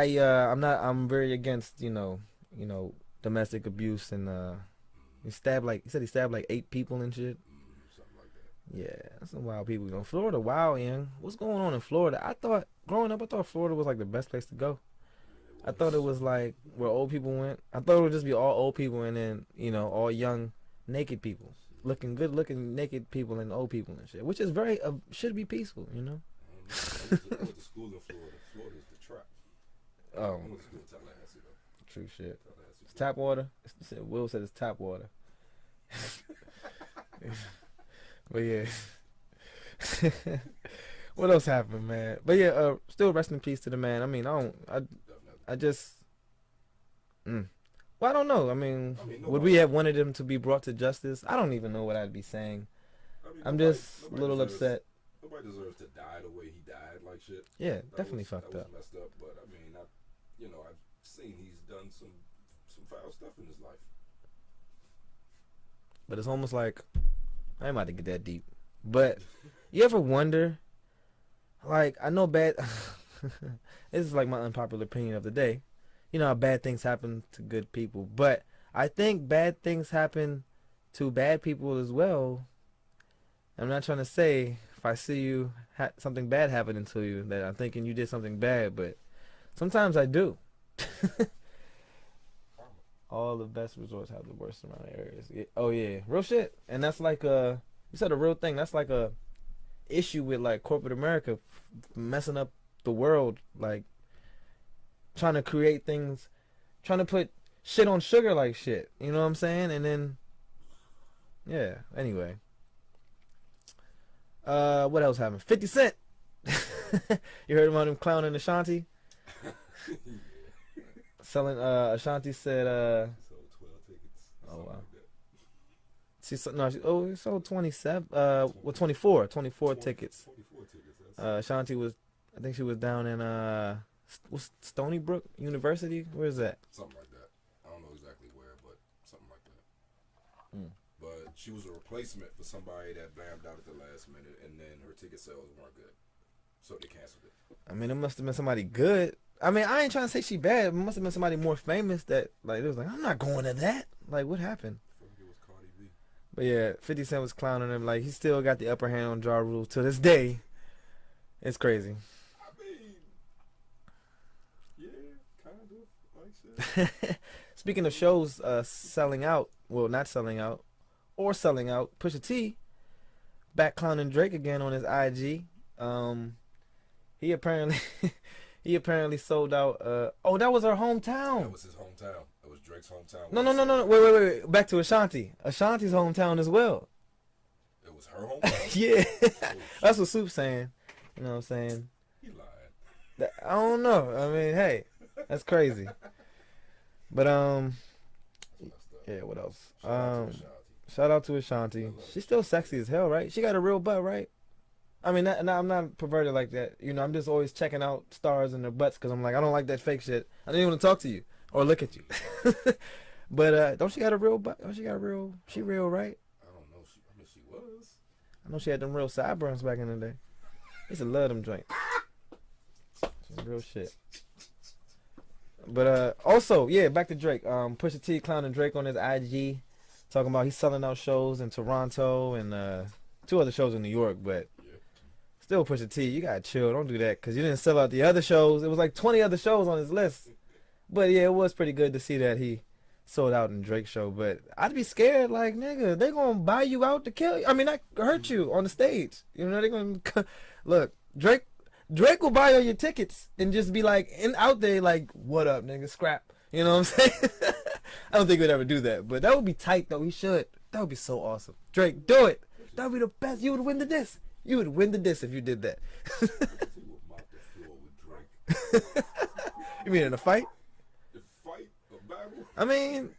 I'm very against, you know, domestic abuse and he said he stabbed like 8 people and shit. Something like that. Yeah, that's some wild people. You know, Florida, wild, young. What's going on in Florida? Growing up, I thought Florida was like the best place to go. I thought it was like where old people went. I thought it would just be all old people and then, you know, all young, naked people. Good looking naked people and old people and shit. Which is very, should be peaceful, you know? I went to school in Florida. Florida's the trap. Oh. I went to school in Tallahassee, though. True shit. It's tap water. Will said it's tap water. But yeah. What else happened, man? But yeah, still rest in peace to the man. I mean, I just, well, I don't know. I mean, would we have wanted him to be brought to justice? I don't even know what I'd be saying. I'm just a little upset. Nobody deserves to die the way he died, like shit. Yeah, definitely fucked up. That was messed up, but I mean, I've seen he's done some foul stuff in his life. But it's almost like, I ain't about to get that deep. But you ever wonder, like, I know bad, this is like my unpopular opinion of the day. You know how bad things happen to good people. But I think bad things happen to bad people as well. I'm not trying to say if I see you, something bad happening to you, that I'm thinking you did something bad, but sometimes I do. All the best resorts have the worst surrounding areas. Yeah. Oh yeah, real shit. And that's like you said a real thing. That's like a issue with like corporate America messing up the world, like trying to create things, trying to put shit on sugar like shit. You know what I'm saying? And then, yeah. Anyway, what else happened? 50 Cent. You heard about him clowning Ashanti? Selling Ashanti said sold 12 tickets. Oh wow. Like He sold 27 24 tickets. 24 tickets. Ashanti was, I think she was down in what's Stony Brook University? Where is that? Something like that. I don't know exactly where, but something like that. But she was a replacement for somebody that bammed out at the last minute, and then her ticket sales weren't good, so they canceled it. I mean, it must have been somebody good. I mean, I ain't trying to say she bad. It must have been somebody more famous that, like, it was like, I'm not going to that. Like, what happened? I think it was Cardi B. But yeah, 50 Cent was clowning him. Like, he still got the upper hand on Ja Rule to this day. It's crazy. I mean, yeah, kind of, like shit. Speaking of shows selling out, well, not selling out, or selling out, Pusha T back clowning Drake again on his IG. He apparently sold out. Oh, that was her hometown. That was his hometown. That was Drake's hometown. No. Wait. Back to Ashanti. Ashanti's hometown as well. It was her hometown? Yeah. That's what Soup's saying. You know what I'm saying? He lied. I don't know. I mean, hey, that's crazy. But yeah. What else? Shout out to Ashanti. She's still sexy as hell, right? She got a real butt, right? I mean, I'm not perverted like that. You know, I'm just always checking out stars and their butts because I'm like, I don't like that fake shit. I don't even want to talk to you or look at you. But don't she got a real butt? Don't she got a real? She real, right? I don't know. I mean, she was. I know she had them real sideburns back in the day. I used to love them joints. Some real shit. But also, yeah, back to Drake. Pusha T clowning Drake on his IG, talking about he's selling out shows in Toronto and 2 other shows in New York. But still, Pusha T, you gotta chill. Don't do that because you didn't sell out the other shows. It was like 20 other shows on his list. But yeah, it was pretty good to see that he sold out in Drake's show. But I'd be scared, like, nigga, they gonna buy you out to kill you. I mean, that hurt you on the stage. You know, they gonna look. Drake will buy all your tickets and just be like, out there, like, what up, nigga, scrap. You know what I'm saying? I don't think we'd ever do that, but that would be tight, though. He should. That would be so awesome. Drake, do it. That would be the best. You would win the diss. You would win the diss if you did that. You mean in a fight? A fight, a battle. I mean,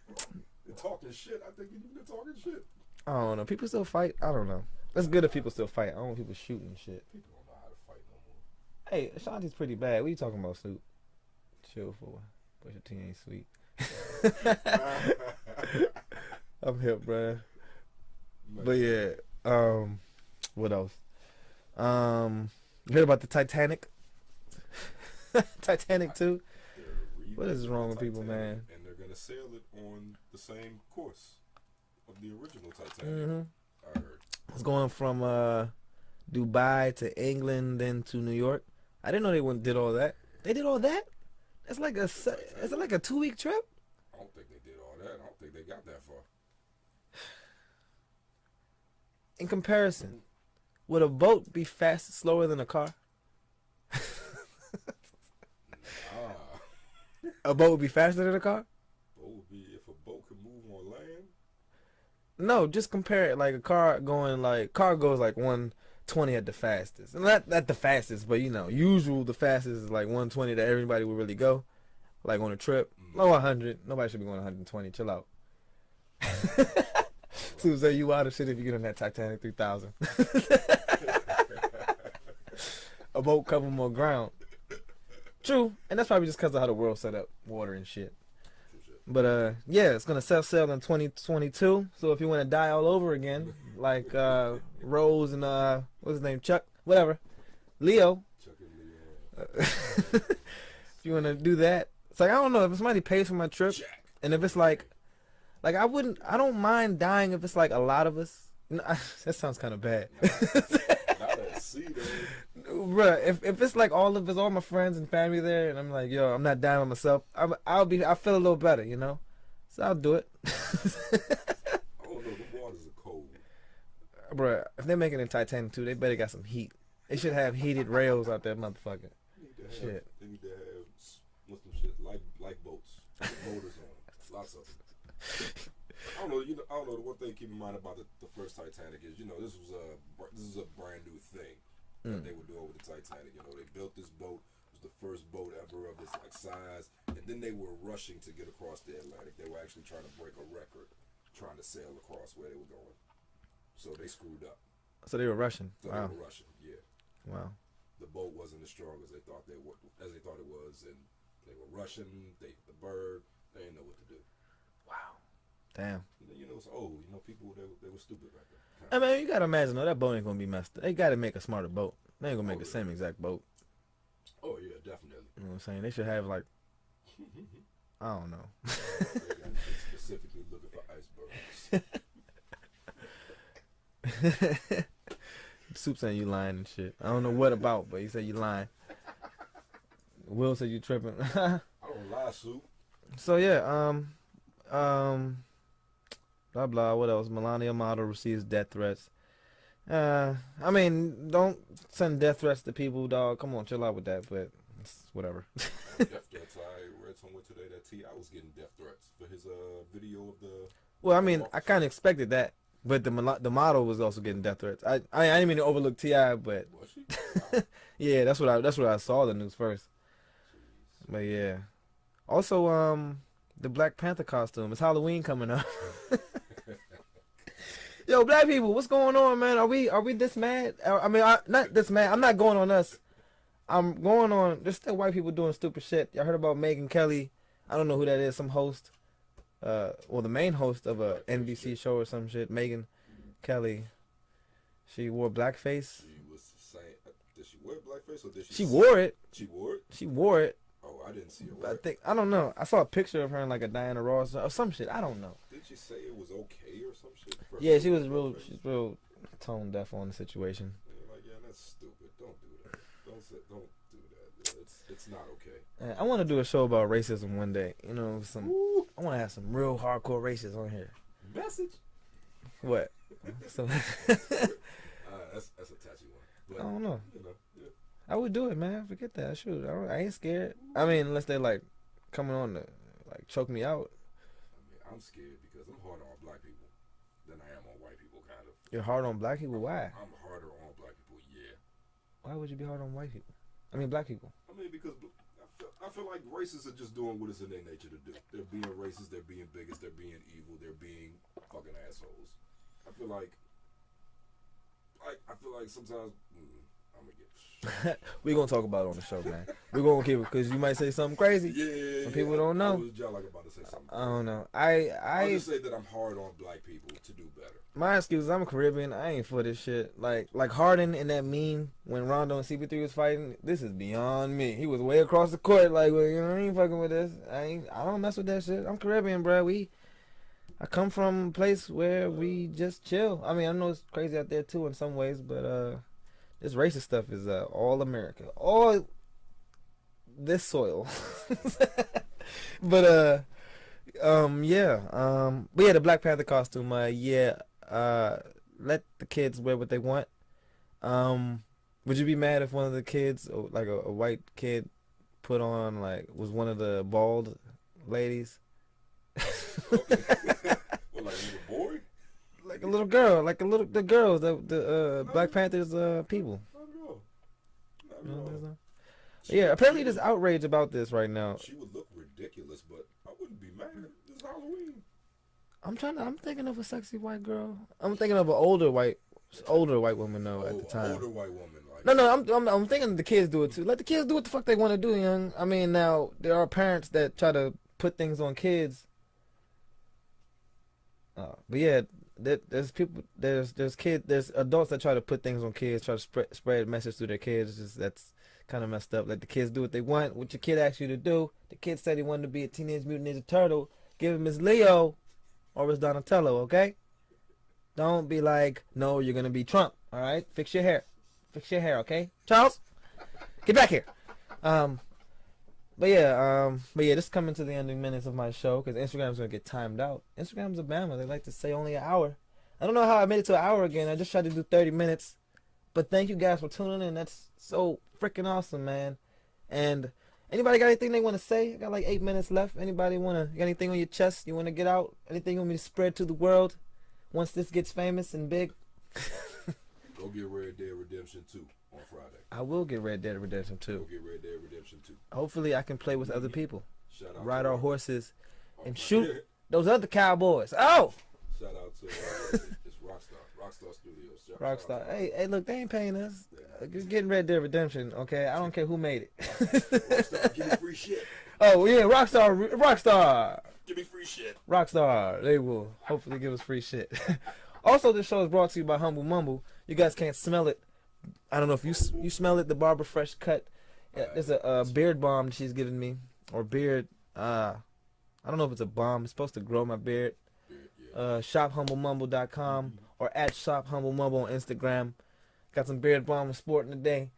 You're talking shit. I think you've been talking shit. I don't know. People still fight. I don't know. It's good if people still fight. I don't want people shooting shit. People don't know how to fight no more. Hey, Ashanti's pretty bad. What are you talking about, Snoop? Chill for Pusha T ain't sweet. I'm hip, bruh. But yeah, what else? You heard about the Titanic? Titanic 2? What is wrong with people, man? And they're gonna sail it on the same course of the original Titanic. Mm-hmm. I heard. It's going from Dubai to England, then to New York. I didn't know they did all that. They did all that? It's like a 2-week trip? I don't think they did all that. I don't think they got that far. In comparison, would a boat be slower than a car? A boat would be faster than a car? Boat would be if a boat could move on land. No, just compare it. Like a car goes like 120 at the fastest. And not the fastest, but usual the fastest is like 120 that everybody would really go. Like on a trip. No 100. Nobody should be going 120. Chill out. So say you out of shit if you get on that Titanic 3000. A boat cover more ground. True, and that's probably just because of how the world set up, water and shit. But yeah, it's gonna set sail in 2022. So if you want to die all over again, like Rose and what's his name, Chuck, whatever, Leo. Chuck and Leo. If you want to do that, it's like I don't know if somebody pays for my trip, and if it's like I don't mind dying if it's like a lot of us. That sounds kind of bad. Not at sea, though. Bruh, if it's like all my friends and family there, and I'm like, yo, I'm not dying by myself, I feel a little better, so I'll do it. I don't know, the waters are cold. Bruh, if they're making it Titanic 2, they better got some heat. They should have heated rails out there, motherfucker. They need to have what's some shit, lifeboats, motors on, lots of them. I don't know. The one thing to keep in mind about the first Titanic is, this is a brand new thing that they were doing with the Titanic. They built this boat. It was the first boat ever of its size, and then they were rushing to get across the Atlantic. They were actually trying to break a record, trying to sail across where they were going. So they screwed up. So they were rushing. Wow. They were rushing. Yeah. Wow. The boat wasn't as strong as they thought it was, and they were rushing. The bird. They didn't know what to do. Wow. Damn. So people they were stupid right there. I mean, you gotta imagine that boat ain't gonna be messed up. They gotta make a smarter boat. They ain't gonna make the same exact boat. Oh yeah, definitely. You know what I'm saying? They should have like, I don't know. They got specifically looking for icebergs. Soup saying you lying and shit. I don't know what about, but he said you lying. Will said you tripping. I don't lie, Soup. So yeah, blah blah. What else? Melania model receives death threats. I mean, don't send death threats to people, dog. Come on, chill out with that. But it's whatever. Death threats. I read somewhere today that T.I. was getting death threats for his video of the. Well, I mean, I kind of expected that, but the model was also getting death threats. I didn't mean to overlook T.I., but Was she? yeah, that's what I saw the news first. Jeez. But yeah, also the Black Panther costume. It's Halloween coming up. Yo, black people, what's going on, man? Are we this mad? I mean, not this mad. I'm not going on us. I'm going on. There's still white people doing stupid shit. Y'all heard about Megyn Kelly? I don't know who that is. Some host, the main host of a NBC show or some shit. Megyn Kelly. She wore blackface. She was saying, did she wear blackface or did she? She wore it. She wore it. She wore it. Oh, I didn't see her. I don't know. I saw a picture of her in like a Diana Ross or some shit. I don't know. Did she say it was okay or some shit? Yeah, she was real. She's real tone deaf on the situation. Like, yeah, that's stupid. Don't do that. Don't do that. It's not okay. I want to do a show about racism one day. You know, I want to have some real hardcore racists on here. Message. What? So that's a touchy one. But, I don't know. You know, yeah. I would do it, man. Forget that. Shoot, I ain't scared. I mean, unless they like coming on to like choke me out. I mean, I'm scared because I'm harder on black people than I am on white people, kind of. You're hard on black people? Why? I'm harder on black people, yeah. Why would you be hard on white people? I mean, black people. I mean, because I feel like racists are just doing what is in their nature to do. They're being racist, they're being bigots, they're being evil, they're being fucking assholes. I feel like sometimes I'm gonna get. We're gonna talk about it on the show, man. We're gonna keep it because you might say something crazy. Yeah. Some people don't know. Was y'all like about to say something? I don't know. I just say that I'm hard on black people to do better. My excuse is I'm a Caribbean. I ain't for this shit. Like Harden in that meme when Rondo and CP3 was fighting. This is beyond me. He was way across the court. Like, well, you know, I ain't fucking with this. I don't mess with that shit. I'm Caribbean, bro. I come from a place where we just chill. I mean, I know it's crazy out there too in some ways, but this racist stuff is all America, all this soil. But yeah. But yeah, the Black Panther costume. Yeah. Let the kids wear what they want. Would you be mad if one of the kids, like a white kid, put on was one of the bald ladies? Okay. Well, like a little boy? Like a little girl, the girls, the Black Panthers people. Not at all. Yeah, apparently there's outrage about this right now. She would look ridiculous, but I wouldn't be mad. It's Halloween. I'm thinking of a sexy white girl. I'm thinking of an older white woman though at the time. Older white woman. Like, No, I'm thinking the kids do it too. Let the kids do what the fuck they want to do, young. I mean, now there are parents that try to put things on kids. But yeah, there's adults that try to put things on kids, try to spread a message through their kids. That's kind of messed up. Let the kids do what they want. What your kid asks you to do. The kid said he wanted to be a Teenage Mutant Ninja Turtle. Give him his Leo or his Donatello, okay? Don't be like, no, you're gonna be Trump. All right, fix your hair, okay? Charles, get back here. But yeah, this is coming to the ending minutes of my show because Instagram's gonna get timed out. Instagram's a Bama. They like to say only an hour. I don't know how I made it to an hour again. I just tried to do 30 minutes. But thank you guys for tuning in. That's so freaking awesome, man. And anybody got anything they want to say? I got like 8 minutes left. Anybody you got anything on your chest you want to get out? Anything you want me to spread to the world once this gets famous and big? Go get Red Dead Redemption 2 on Friday. I will get Red Dead Redemption 2. Go get Red Dead Redemption two. Hopefully I can play with other people. Shout out Ride our horses and shoot yeah. those other cowboys. Oh! Shout out to it's Rockstar Studios. Rockstar. Hey, look, they ain't paying us. Just getting Red Dead Redemption, okay? I don't care who made it. Rockstar, give me free shit. Oh, yeah, Rockstar. Give me free shit. Rockstar. They will hopefully give us free shit. Also, this show is brought to you by Humble Mumble. You guys can't smell it. I don't know if you smell it, the Barbara Fresh cut. Yeah, there's a beard balm she's giving me. Or beard, I don't know if it's a balm. It's supposed to grow my beard. ShopHumbleMumble.com or at ShopHumbleMumble on Instagram. Got some beard balm I'm sporting today.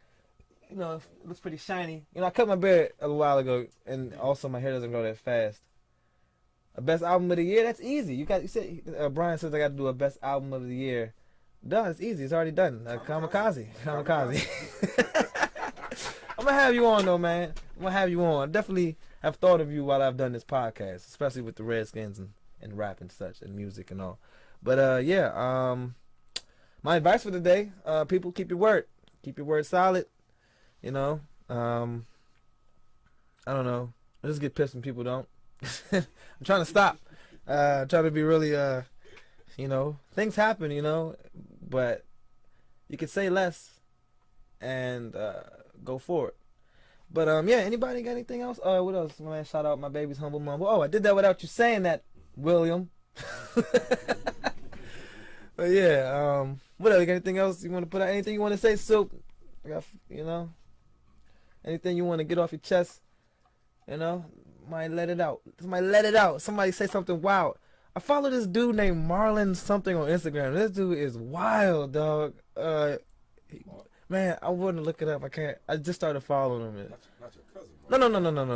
You know, it looks pretty shiny. You know, I cut my beard a while ago, and also my hair doesn't grow that fast. A best album of the year? That's easy. You said Brian says I got to do a best album of the year. Done. It's easy. It's already done. Kamikaze. I'm gonna have you on though, man. I'm gonna have you on. I definitely have thought of you while I've done this podcast, especially with the Redskins and rap and such and music and all. But yeah, my advice for today, people, keep your word. Keep your word solid. You know, I don't know. I just get pissed when people don't. I'm trying to stop. Trying to be really, you know, things happen, you know, but you can say less and go for it. But yeah, anybody got anything else? What else? Man, shout out my baby's Humble Mumble. Oh, I did that without you saying that, William. But yeah, What else? You got anything else you want to put out? Anything you want to say, Soup? Anything you want to get off your chest? Might let it out. Somebody let it out. Somebody say something wild. I follow this dude named Marlon something on Instagram. This dude is wild, dog. Man, I wouldn't look it up. I can't. I just started following him. Not your cousin.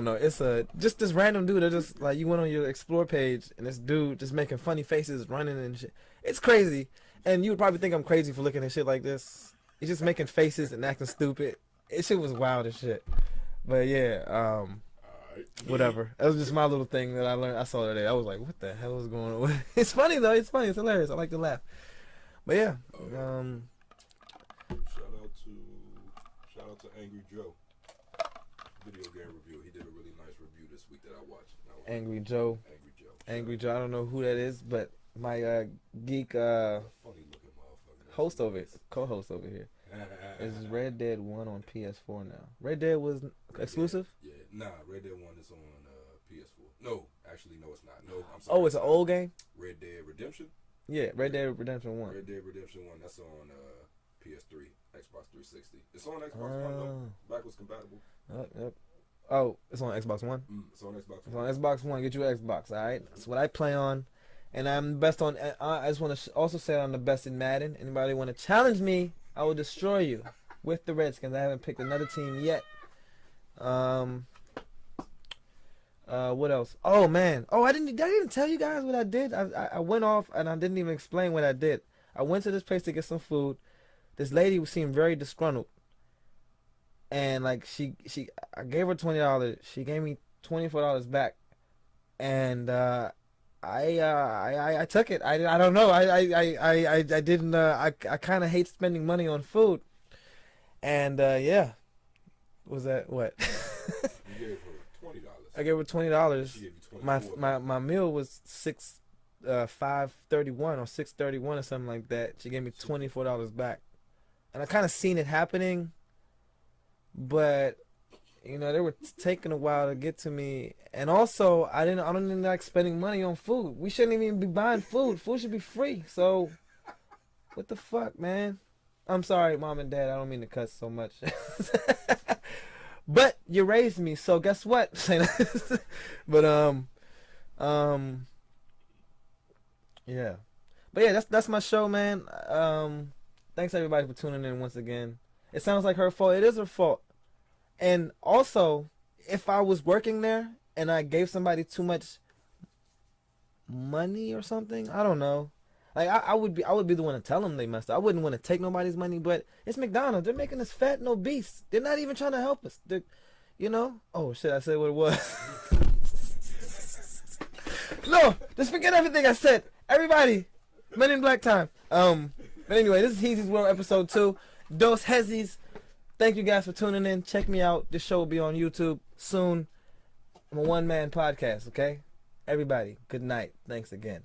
No. It's just this random dude that just like you went on your explore page and this dude just making funny faces, running and shit. It's crazy, and you would probably think I'm crazy for looking at shit like this. He's just making faces and acting stupid. It shit was wild as shit. But yeah, whatever. That was just my little thing that I learned. I saw today. I was like, what the hell is going on? It's funny though. It's funny. It's hilarious. I like to laugh. But yeah. Shout out to Angry Joe. Video game review. He did a really nice review this week that I watched. Angry Joe. I don't know who that is, but my geek funny looking motherfucker. co-host over here. Is Red Dead 1 on PS4 now? Red Dead was exclusive? Yeah. Nah, Red Dead 1 is on PS4. No, actually, no, it's not. No, I'm sorry. Oh, it's an old game? Red Dead Redemption? Yeah, Red Dead Redemption 1. Red Dead Redemption 1, that's on PS3, Xbox 360. It's on Xbox One, though. Backwards compatible. Yep. Oh, it's on Xbox One? It's on Xbox It's One. on Xbox One. Get you an Xbox, alright? That's what I play on. And I'm the best on... I just want to also say I'm the best in Madden. Anybody want to challenge me, I will destroy you with the Redskins. I haven't picked another team yet. What else? Oh, man. Oh, did I even tell you guys what I did? I went off and I didn't even explain what I did. I went to this place to get some food. This lady seemed very disgruntled. And like I gave her $20. She gave me $24 back. And I took it. I don't know. I didn't. I kind of hate spending money on food. And yeah, was that what? You gave her $20. I gave her $20. She gave you $24. My meal was $5.31 or $6.31 or something like that. She gave me $24 back, and I kind of seen it happening, but they were taking a while to get to me, and also I don't even like spending money on food. We shouldn't even be buying food. Food should be free. So, what the fuck, man? I'm sorry, Mom and Dad. I don't mean to cuss so much. But you raised me, so guess what? But yeah. But yeah, that's my show, man. Thanks everybody for tuning in once again. It sounds like her fault. It is her fault. And also, if I was working there and I gave somebody too much money or something, I don't know. Like I would be the one to tell them they messed up. I wouldn't want to take nobody's money, but it's McDonald's. They're making us fat and obese. They're not even trying to help us. Oh shit! I said what it was. No, just forget everything I said. Everybody, Men in Black time. But anyway, this is Heezy's World episode 2. Dos Hezzis. Thank you guys for tuning in. Check me out. This show will be on YouTube soon. I'm a one-man podcast. Okay, everybody. Good night. Thanks again.